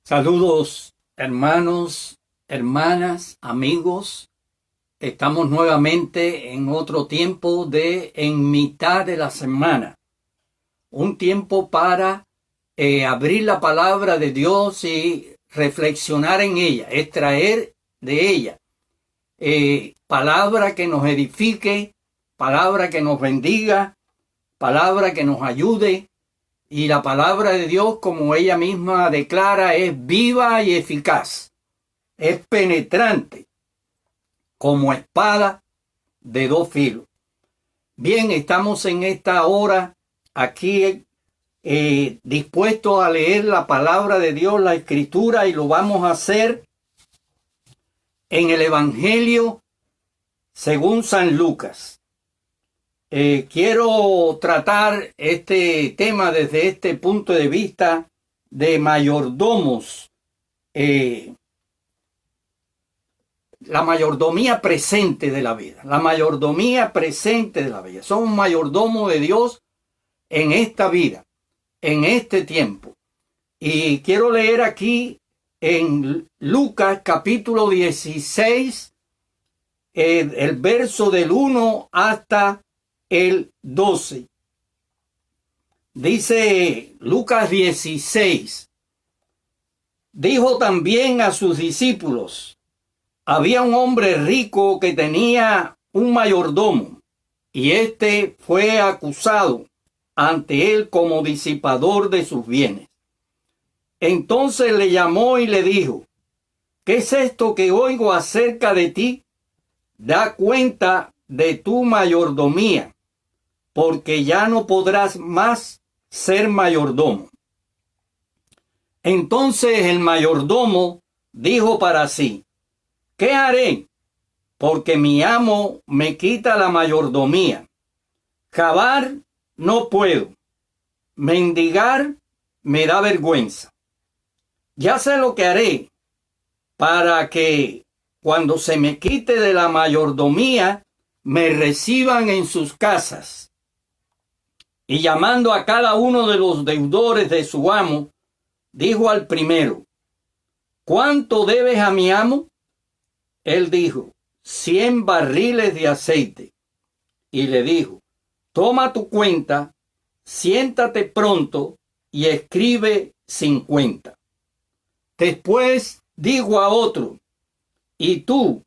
Saludos, hermanos, hermanas, amigos. Estamos nuevamente en otro tiempo en mitad de la semana. Un tiempo para abrir la palabra de Dios y reflexionar en ella, extraer de ella palabra que nos edifique, palabra que nos bendiga, palabra que nos ayude. Y la palabra de Dios, como ella misma declara, es viva y eficaz. Es penetrante, como espada de dos filos. Bien, estamos en esta hora aquí dispuestos a leer la palabra de Dios, la Escritura, y lo vamos a hacer en el Evangelio según San Lucas. Quiero tratar este tema desde este punto de vista de mayordomos, la mayordomía presente de la vida, la mayordomía presente de la vida. Son mayordomos de Dios en esta vida, en este tiempo. Y quiero leer aquí en Lucas capítulo 16, el verso del 1 hasta el 12. Dice Lucas 16. Dijo también a sus discípulos: había un hombre rico que tenía un mayordomo, y éste fue acusado ante él como disipador de sus bienes. Entonces le llamó y le dijo: ¿qué es esto que oigo acerca de ti? Da cuenta de tu mayordomía, porque ya no podrás más ser mayordomo. Entonces el mayordomo dijo para sí: ¿qué haré? Porque mi amo me quita la mayordomía. Cavar no puedo, mendigar me da vergüenza. Ya sé lo que haré para que cuando se me quite de la mayordomía me reciban en sus casas. Y llamando a cada uno de los deudores de su amo, dijo al primero: ¿cuánto debes a mi amo? Él dijo: 100 barriles de aceite. Y le dijo: toma tu cuenta, siéntate pronto y escribe 50. Después dijo a otro: ¿y tú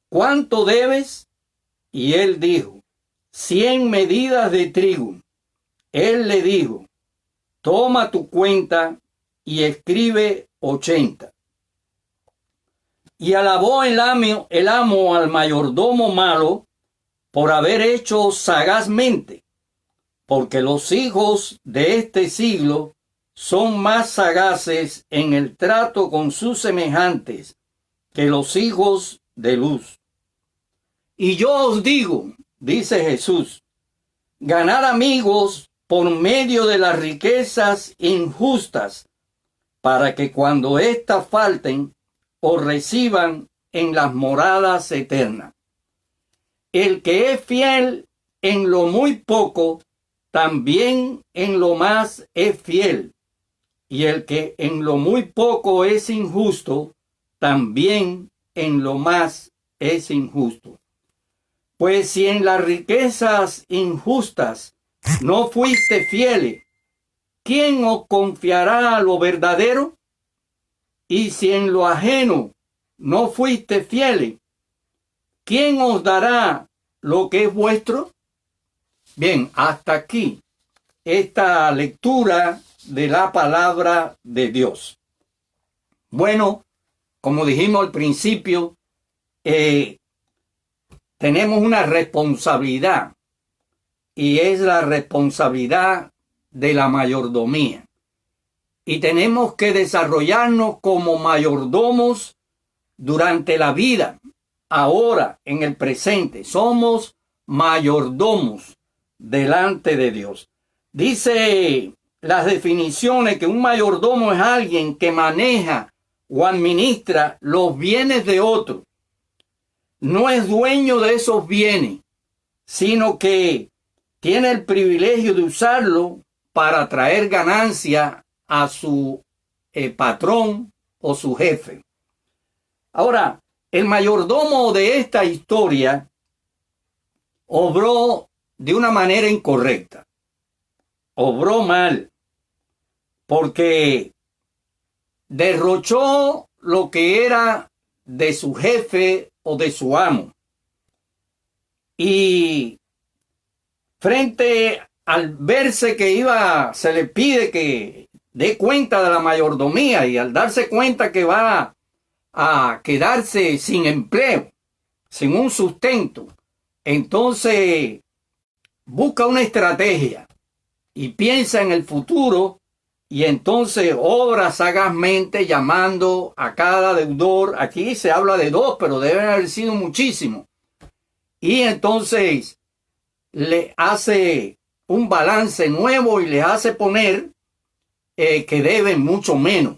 cuánto debes? Y él dijo: 100 medidas de trigo. Él le dijo: toma tu cuenta y escribe 80. Y alabó el amo al mayordomo malo por haber hecho sagazmente, porque los hijos de este siglo son más sagaces en el trato con sus semejantes que los hijos de luz. Y yo os digo, dice Jesús, ganad amigos por medio de las riquezas injustas, para que cuando éstas falten, os reciban en las moradas eternas. El que es fiel en lo muy poco, también en lo más es fiel. Y el que en lo muy poco es injusto, también en lo más es injusto. Pues si en las riquezas injustas no fuiste fieles, ¿quién os confiará lo verdadero? Y si en lo ajeno no fuiste fieles, ¿quién os dará lo que es vuestro? Bien, hasta aquí esta lectura de la palabra de Dios. Bueno, como dijimos al principio, tenemos una responsabilidad, y es la responsabilidad de la mayordomía. Y tenemos que desarrollarnos como mayordomos durante la vida, ahora, en el presente. Somos mayordomos delante de Dios. Dice las definiciones que un mayordomo es alguien que maneja o administra los bienes de otro. No es dueño de esos bienes, sino que tiene el privilegio de usarlo para traer ganancia a su patrón o su jefe. Ahora, el mayordomo de esta historia obró de una manera incorrecta. Obró mal, porque derrochó lo que era de su jefe o de su amo. Y frente al verse que se le pide que dé cuenta de la mayordomía, y al darse cuenta que va a quedarse sin empleo, sin un sustento, entonces busca una estrategia y piensa en el futuro, y entonces obra sagazmente llamando a cada deudor. Aquí se habla de 2, pero deben haber sido muchísimos. Y entonces le hace un balance nuevo y le hace poner que deben mucho menos.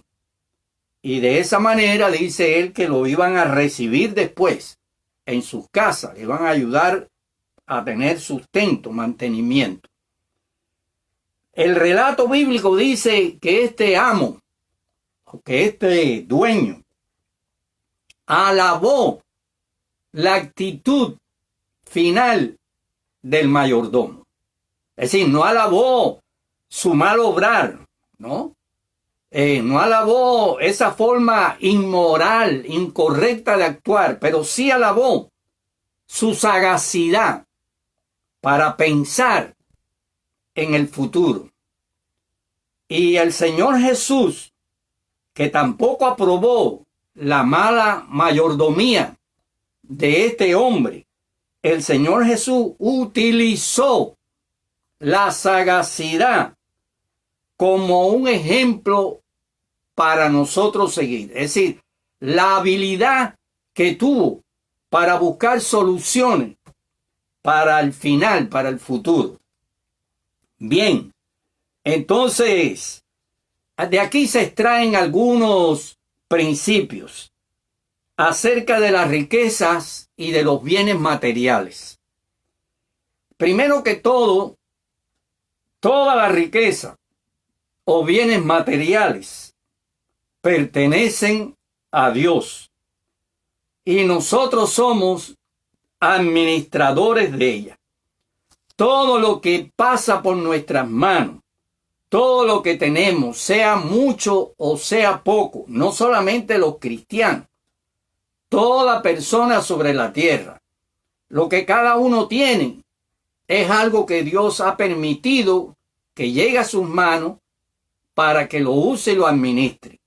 Y de esa manera dice él que lo iban a recibir después en sus casas, le iban a ayudar a tener sustento, mantenimiento. El relato bíblico dice que este amo, o que este dueño, alabó la actitud final del mayordomo. Es decir, no alabó su mal obrar, ¿no? No alabó esa forma inmoral, incorrecta de actuar, pero sí alabó su sagacidad para pensar en el futuro. Y el Señor Jesús, que tampoco aprobó la mala mayordomía de este hombre, el Señor Jesús utilizó la sagacidad como un ejemplo para nosotros seguir. Es decir, la habilidad que tuvo para buscar soluciones para el final, para el futuro. Bien, entonces, de aquí se extraen algunos principios acerca de las riquezas y de los bienes materiales. Primero que todo, toda la riqueza o bienes materiales pertenecen a Dios, y nosotros somos administradores de ella. Todo lo que pasa por nuestras manos, todo lo que tenemos, sea mucho o sea poco, no solamente los cristianos, toda persona sobre la tierra, lo que cada uno tiene es algo que Dios ha permitido que llegue a sus manos para que lo use y lo administre.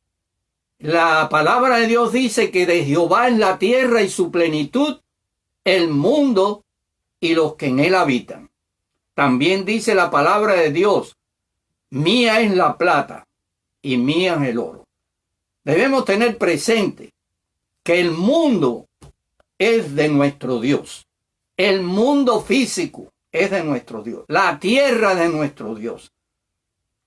La palabra de Dios dice que de Jehová es la tierra y su plenitud, el mundo y los que en él habitan. También dice la palabra de Dios, mía es la plata y mía es el oro. Debemos tener presente que el mundo es de nuestro Dios. El mundo físico es de nuestro Dios. La tierra es de nuestro Dios.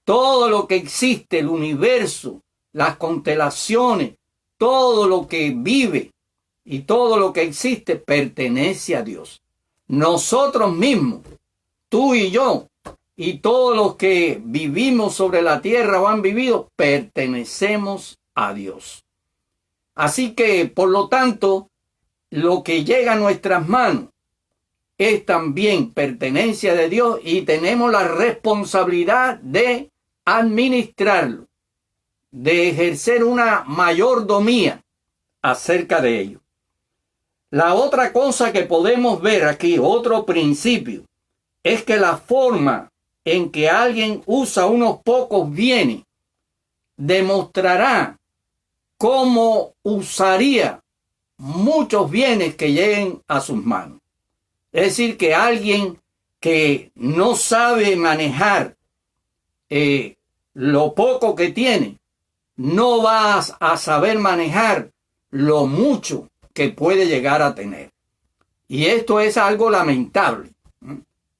Todo lo que existe, el universo, las constelaciones, todo lo que vive y todo lo que existe pertenece a Dios. Nosotros mismos, tú y yo, y todos los que vivimos sobre la tierra o han vivido, pertenecemos a Dios. Así que, por lo tanto, lo que llega a nuestras manos es también pertenencia de Dios, y tenemos la responsabilidad de administrarlo, de ejercer una mayordomía acerca de ello. La otra cosa que podemos ver aquí, otro principio, es que la forma en que alguien usa unos pocos bienes demostrará cómo usaría muchos bienes que lleguen a sus manos. Es decir, que alguien que no sabe manejar lo poco que tiene, no va a saber manejar lo mucho que puede llegar a tener. Y esto es algo lamentable.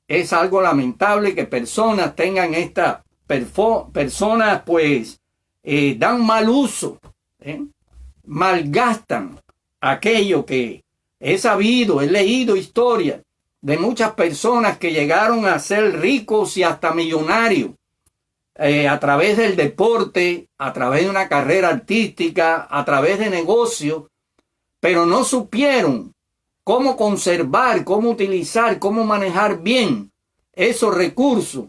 Es algo lamentable que personas tengan personas pues dan mal uso, malgastan aquello que he sabido, he leído historias de muchas personas que llegaron a ser ricos y hasta millonarios a través del deporte, a través de una carrera artística, a través de negocios, pero no supieron cómo conservar, cómo utilizar, cómo manejar bien esos recursos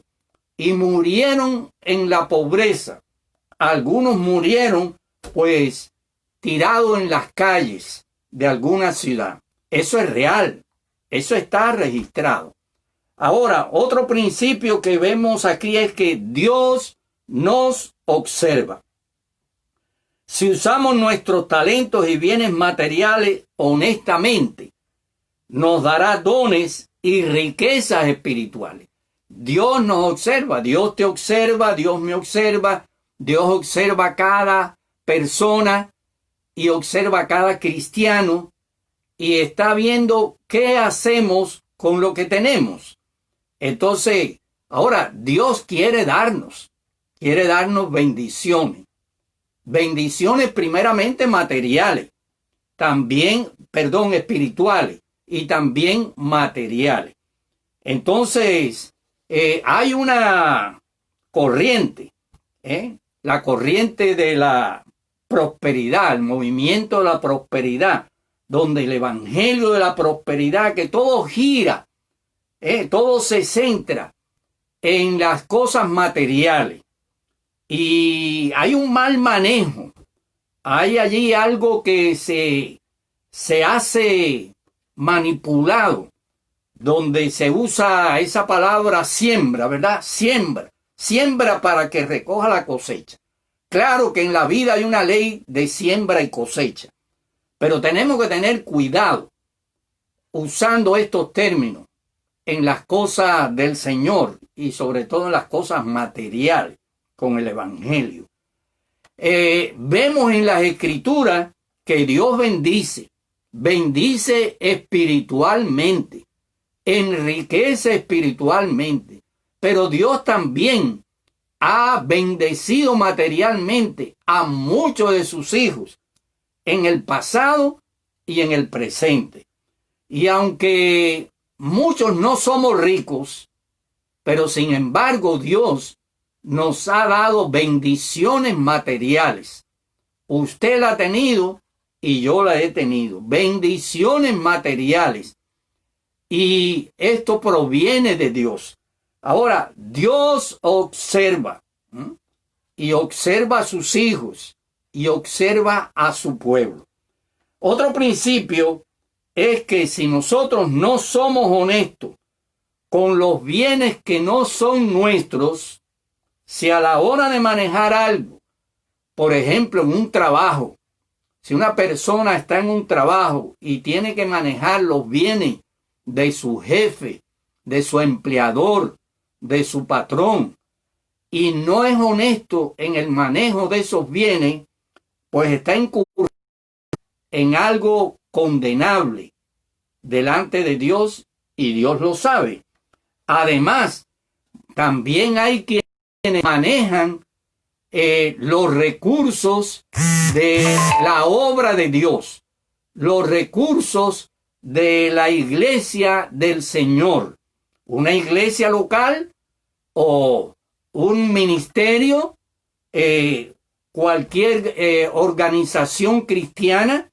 y murieron en la pobreza. Algunos murieron pues tirados en las calles de alguna ciudad. Eso es real, eso está registrado. Ahora, otro principio que vemos aquí es que Dios nos observa. Si usamos nuestros talentos y bienes materiales honestamente, nos dará dones y riquezas espirituales. Dios nos observa, Dios te observa, Dios me observa, Dios observa a cada persona y observa a cada cristiano y está viendo qué hacemos con lo que tenemos. Entonces, ahora Dios quiere darnos bendiciones. Bendiciones primeramente materiales, también, espirituales y también materiales. Entonces, hay una corriente, la corriente de la prosperidad, el movimiento de la prosperidad, donde el evangelio de la prosperidad, que todo gira, todo se centra en las cosas materiales. Y hay un mal manejo. Hay allí algo que se hace manipulado, donde se usa esa palabra siembra, ¿verdad? Siembra para que recoja la cosecha. Claro que en la vida hay una ley de siembra y cosecha, pero tenemos que tener cuidado usando estos términos en las cosas del Señor y sobre todo en las cosas materiales con el evangelio. Vemos en las escrituras que Dios bendice espiritualmente, enriquece espiritualmente, pero Dios también ha bendecido materialmente a muchos de sus hijos en el pasado y en el presente. Y aunque muchos no somos ricos, pero sin embargo Dios nos ha dado bendiciones materiales. Usted la ha tenido y yo la he tenido. Bendiciones materiales. Y esto proviene de Dios. Ahora, Dios observa, y observa a sus hijos y observa a su pueblo. Otro principio es que si nosotros no somos honestos con los bienes que no son nuestros, si a la hora de manejar algo, por ejemplo, en un trabajo, si una persona está en un trabajo y tiene que manejar los bienes de su jefe, de su empleador, de su patrón, y no es honesto en el manejo de esos bienes, pues está incurriendo en algo condenable delante de Dios y Dios lo sabe. Además, también hay quienes manejan los recursos de la obra de Dios, los recursos de la iglesia del Señor, una iglesia local o un ministerio, cualquier organización cristiana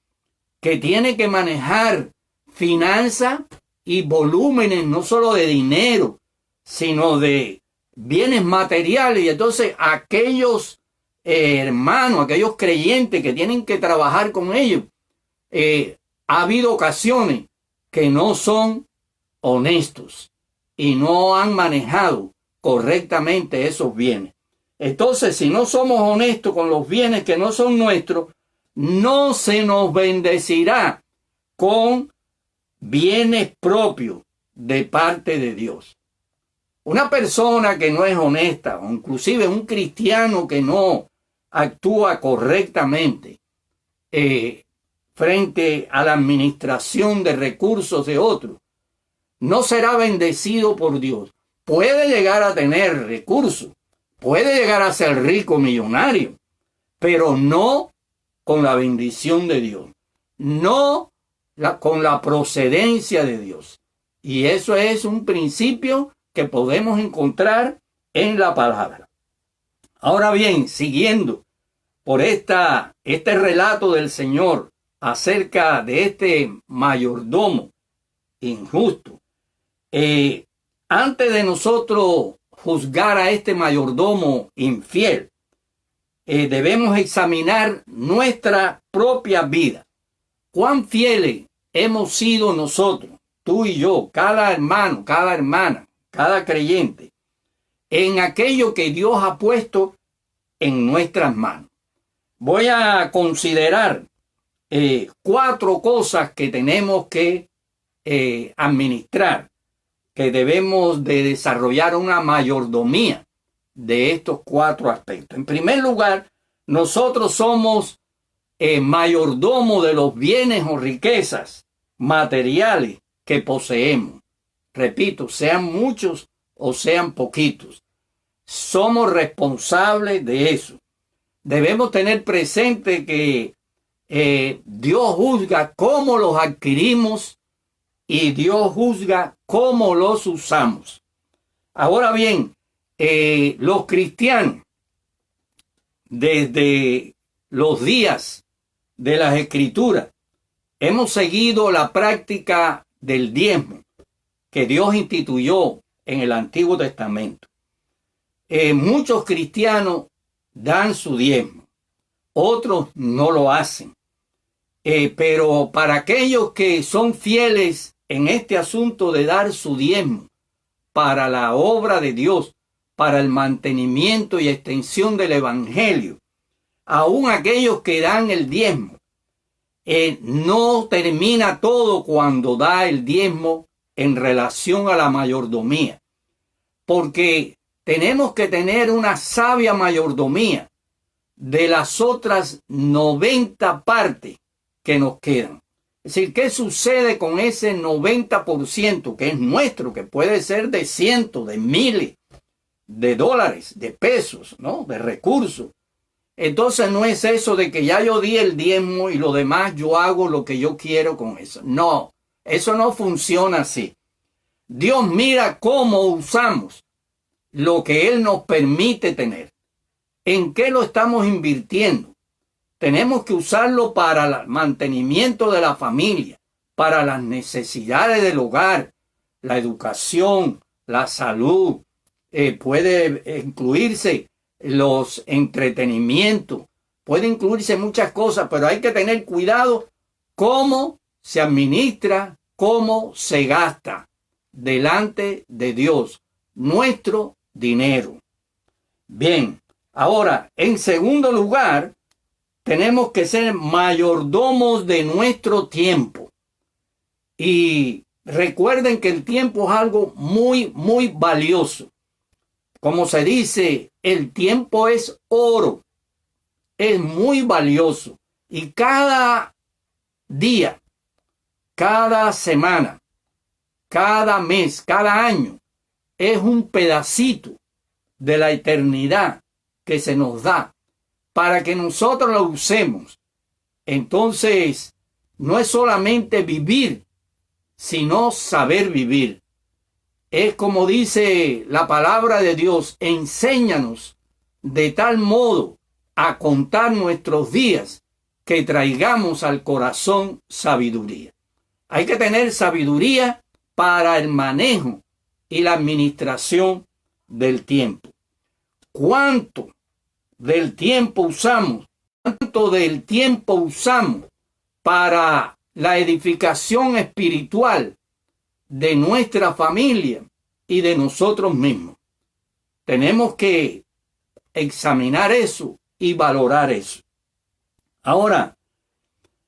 que tiene que manejar finanzas y volúmenes no solo de dinero, sino de bienes materiales. Y entonces aquellos hermanos, aquellos creyentes que tienen que trabajar con ellos, ha habido ocasiones que no son honestos y no han manejado correctamente esos bienes. Entonces, si no somos honestos con los bienes que no son nuestros, no se nos bendecirá con bienes propios de parte de Dios. Una persona que no es honesta, o inclusive un cristiano que no actúa correctamente frente a la administración de recursos de otros, no será bendecido por Dios. Puede llegar a tener recursos, puede llegar a ser rico, millonario, pero no con la bendición de Dios, no con la procedencia de Dios. Y eso es un principio que podemos encontrar en la palabra. Ahora bien, siguiendo por este relato del Señor acerca de este mayordomo injusto, antes de nosotros juzgar a este mayordomo infiel, debemos examinar nuestra propia vida. ¿Cuán fieles hemos sido nosotros, tú y yo, cada hermano, cada hermana, cada creyente, en aquello que Dios ha puesto en nuestras manos? Voy a considerar 4 cosas que tenemos que administrar, que debemos de desarrollar una mayordomía de estos 4 aspectos. En primer lugar, nosotros somos mayordomo de los bienes o riquezas materiales que poseemos. Repito, sean muchos o sean poquitos. Somos responsables de eso. Debemos tener presente que Dios juzga cómo los adquirimos y Dios juzga cómo los usamos. Ahora bien, los cristianos, desde los días de las Escrituras, hemos seguido la práctica del diezmo que Dios instituyó en el Antiguo Testamento. Muchos cristianos dan su diezmo, otros no lo hacen. Pero para aquellos que son fieles en este asunto de dar su diezmo para la obra de Dios, para el mantenimiento y extensión del Evangelio, aún aquellos que dan el diezmo, no termina todo cuando da el diezmo en relación a la mayordomía, porque tenemos que tener una sabia mayordomía de las otras 90 partes que nos quedan. Es decir, ¿qué sucede con ese 90% que es nuestro, que puede ser de cientos, de miles de dólares, de pesos, ¿no?, de recursos? Entonces no es eso de que ya yo di el diezmo y lo demás yo hago lo que yo quiero con eso. No, eso no funciona así. Dios mira cómo usamos lo que Él nos permite tener. ¿En qué lo estamos invirtiendo? Tenemos que usarlo para el mantenimiento de la familia, para las necesidades del hogar, la educación, la salud. Puede incluirse los entretenimientos, puede incluirse muchas cosas, pero hay que tener cuidado cómo se administra, cómo se gasta delante de Dios nuestro dinero. Bien, ahora, en segundo lugar, tenemos que ser mayordomos de nuestro tiempo. Y recuerden que el tiempo es algo muy, muy valioso. Como se dice, el tiempo es oro, es muy valioso. Y cada día, cada semana, cada mes, cada año, es un pedacito de la eternidad que se nos da para que nosotros lo usemos. Entonces, no es solamente vivir, sino saber vivir. Es como dice la palabra de Dios, enséñanos de tal modo a contar nuestros días que traigamos al corazón sabiduría. Hay que tener sabiduría para el manejo y la administración del tiempo. ¿Cuánto del tiempo usamos? ¿Cuánto del tiempo usamos para la edificación espiritual de nuestra familia y de nosotros mismos? Tenemos que examinar eso y valorar eso. Ahora,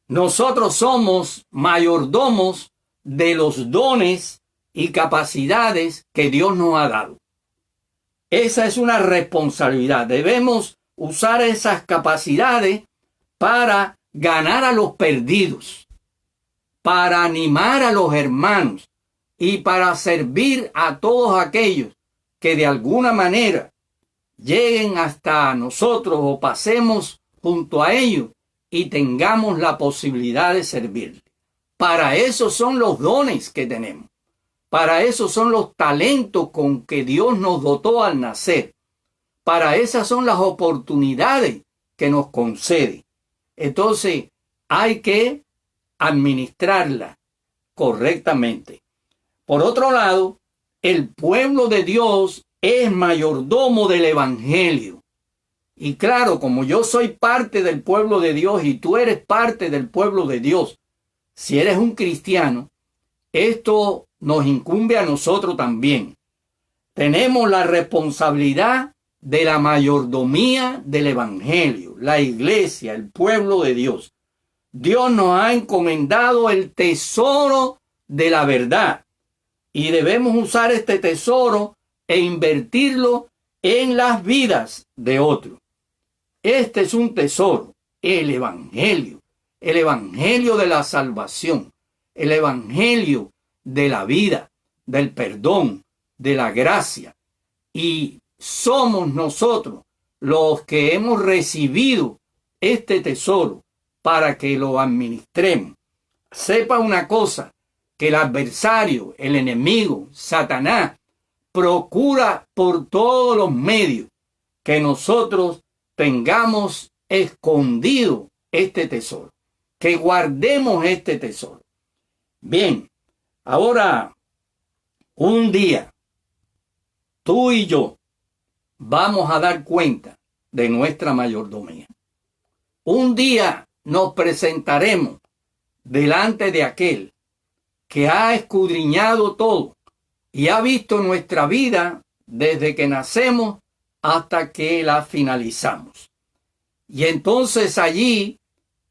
nosotros somos mayordomos de los dones y capacidades que Dios nos ha dado. Esa es una responsabilidad. Debemos usar esas capacidades para ganar a los perdidos, para animar a los hermanos y para servir a todos aquellos que de alguna manera lleguen hasta nosotros o pasemos junto a ellos y tengamos la posibilidad de servirles. Para eso son los dones que tenemos. Para eso son los talentos con que Dios nos dotó al nacer. para esas son las oportunidades que nos concede. Entonces, hay que administrarla correctamente. Por otro lado, el pueblo de Dios es mayordomo del Evangelio. Y claro, como yo soy parte del pueblo de Dios y tú eres parte del pueblo de Dios, si eres un cristiano, esto nos incumbe a nosotros también. Tenemos la responsabilidad de la mayordomía del Evangelio, la iglesia, el pueblo de Dios. Dios nos ha encomendado el tesoro de la verdad y debemos usar este tesoro e invertirlo en las vidas de otros. Este es un tesoro, el Evangelio de la salvación, el Evangelio de la vida, del perdón, de la gracia. Y somos nosotros los que hemos recibido este tesoro para que lo administremos. Sepa una cosa, que el adversario, el enemigo, Satanás, procura por todos los medios que nosotros tengamos escondido este tesoro, que guardemos este tesoro. Bien, ahora, un día, tú y yo vamos a dar cuenta de nuestra mayordomía. Un día nos presentaremos delante de aquel que ha escudriñado todo y ha visto nuestra vida desde que nacemos hasta que la finalizamos. Y entonces allí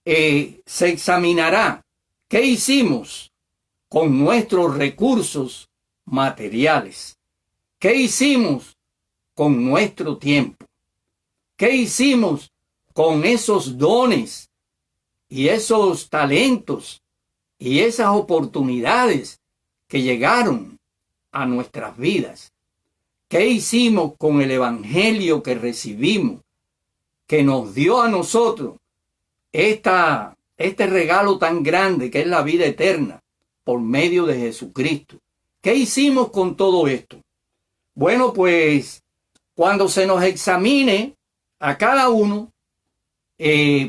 se examinará qué hicimos con nuestros recursos materiales, qué hicimos con nuestro tiempo, qué hicimos con esos dones y esos talentos y esas oportunidades que llegaron a nuestras vidas. ¿Qué hicimos con el Evangelio que recibimos, que nos dio a nosotros este regalo tan grande que es la vida eterna por medio de Jesucristo? ¿Qué hicimos con todo esto? Bueno, pues cuando se nos examine a cada uno,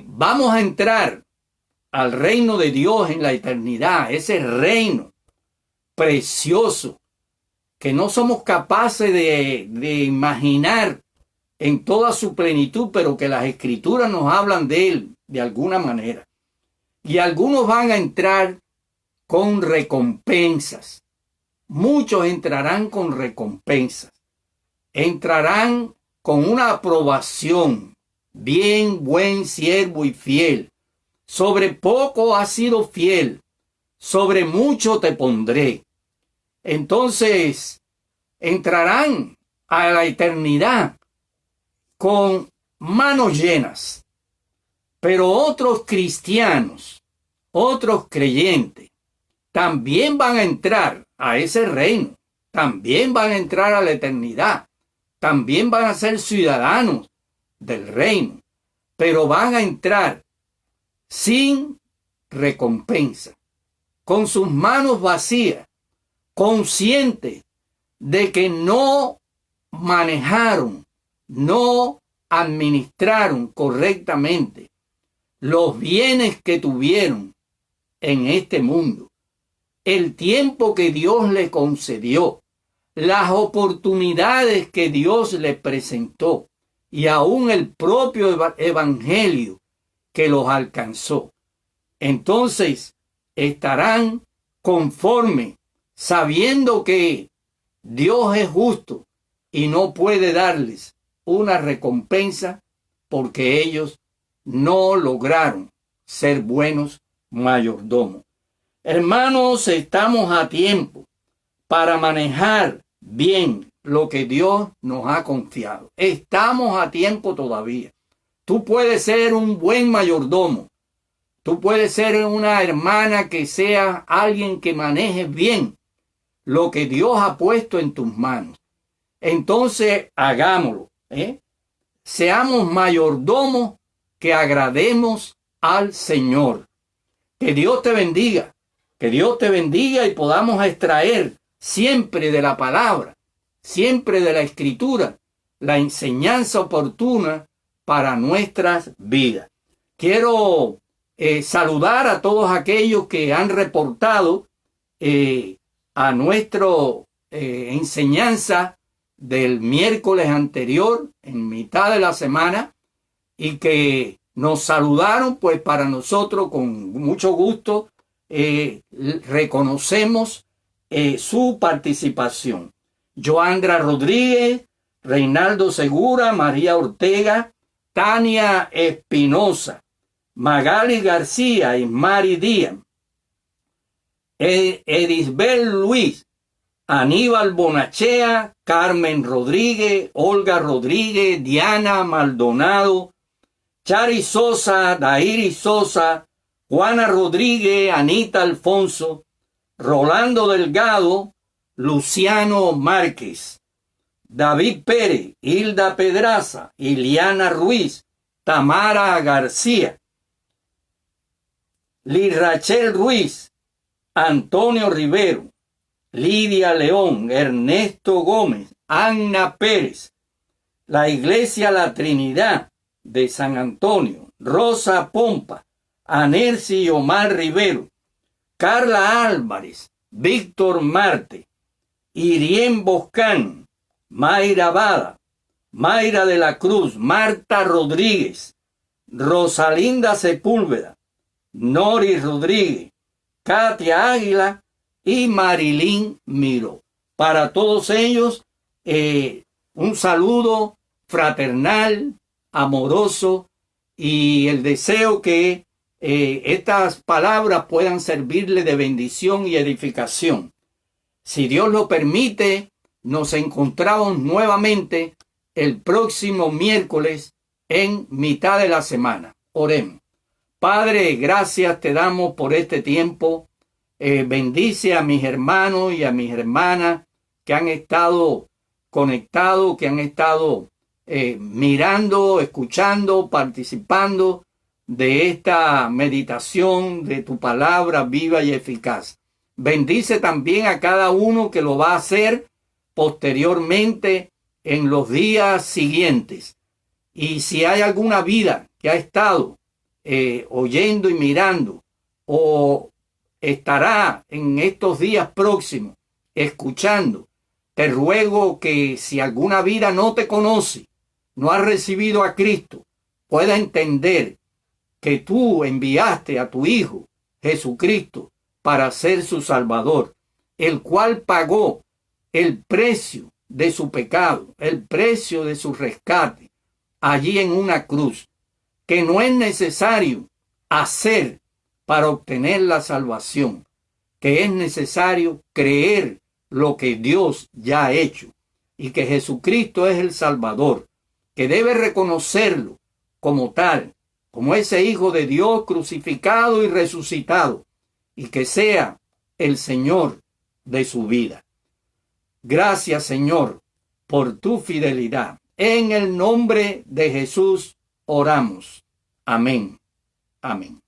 vamos a entrar al reino de Dios en la eternidad, ese reino precioso que no somos capaces de imaginar en toda su plenitud, pero que las escrituras nos hablan de él de alguna manera. Y algunos van a entrar con recompensas. Muchos entrarán con recompensas. Entrarán con una aprobación. Bien, buen siervo y fiel. Sobre poco has sido fiel, sobre mucho te pondré. Entonces entrarán a la eternidad con manos llenas. Pero otros cristianos, otros creyentes, también van a entrar a ese reino, también van a entrar a la eternidad, también van a ser ciudadanos del reino, pero van a entrar sin recompensa, con sus manos vacías, conscientes de que no manejaron, no administraron correctamente los bienes que tuvieron en este mundo, el tiempo que Dios les concedió, las oportunidades que Dios les presentó y aún el propio evangelio que los alcanzó. Entonces estarán conforme, sabiendo que Dios es justo y no puede darles una recompensa porque ellos no lograron ser buenos mayordomos. Hermanos, estamos a tiempo para manejar bien lo que Dios nos ha confiado. Estamos a tiempo todavía. Tú puedes ser un buen mayordomo. Tú puedes ser una hermana que sea alguien que maneje bien lo que Dios ha puesto en tus manos. Entonces, hagámoslo. Seamos mayordomos que agrademos al Señor. Que Dios te bendiga. Que Dios te bendiga y podamos extraer siempre de la palabra, siempre de la escritura, la enseñanza oportuna para nuestras vidas. Quiero saludar a todos aquellos que han reportado a nuestra enseñanza del miércoles anterior, en mitad de la semana, y que nos saludaron. Pues para nosotros con mucho gusto reconocemos su participación. Joandra Rodríguez, Reinaldo Segura, María Ortega, Tania Espinosa, Magali García y Mari Díaz, Edisbel Luis, Aníbal Bonachea, Carmen Rodríguez, Olga Rodríguez, Diana Maldonado, Chari Sosa, Dairi Sosa, Juana Rodríguez, Anita Alfonso, Rolando Delgado, Luciano Márquez, David Pérez, Hilda Pedraza, Iliana Ruiz, Tamara García, Lirachel Ruiz, Antonio Rivero, Lidia León, Ernesto Gómez, Ana Pérez, la Iglesia La Trinidad de San Antonio, Rosa Pompa, Anerci y Omar Rivero, Carla Álvarez, Víctor Marte, Irien Boscán, Mayra Bada, Mayra de la Cruz, Marta Rodríguez, Rosalinda Sepúlveda, Nori Rodríguez, Katia Águila y Marilyn Miró. Para todos ellos, un saludo fraternal, amoroso, y el deseo que estas palabras puedan servirle de bendición y edificación. Si Dios lo permite, nos encontramos nuevamente el próximo miércoles en mitad de la semana. Oremos. Padre, gracias te damos por este tiempo. Bendice a mis hermanos y a mis hermanas que han estado conectados, que han estado mirando, escuchando, participando de esta meditación de tu palabra viva y eficaz. Bendice también a cada uno que lo va a hacer posteriormente en los días siguientes. Y si hay alguna vida que ha estado oyendo y mirando, o estará en estos días próximos escuchando, te ruego que si alguna vida no te conoce, no ha recibido a Cristo, pueda entender que tú enviaste a tu Hijo Jesucristo para ser su Salvador, el cual pagó el precio de su pecado, el precio de su rescate, allí en una cruz, que no es necesario hacer para obtener la salvación, que es necesario creer lo que Dios ya ha hecho, y que Jesucristo es el Salvador, que debe reconocerlo como tal, como ese Hijo de Dios crucificado y resucitado, y que sea el Señor de su vida. Gracias, Señor, por tu fidelidad. En el nombre de Jesús oramos. Amén. Amén.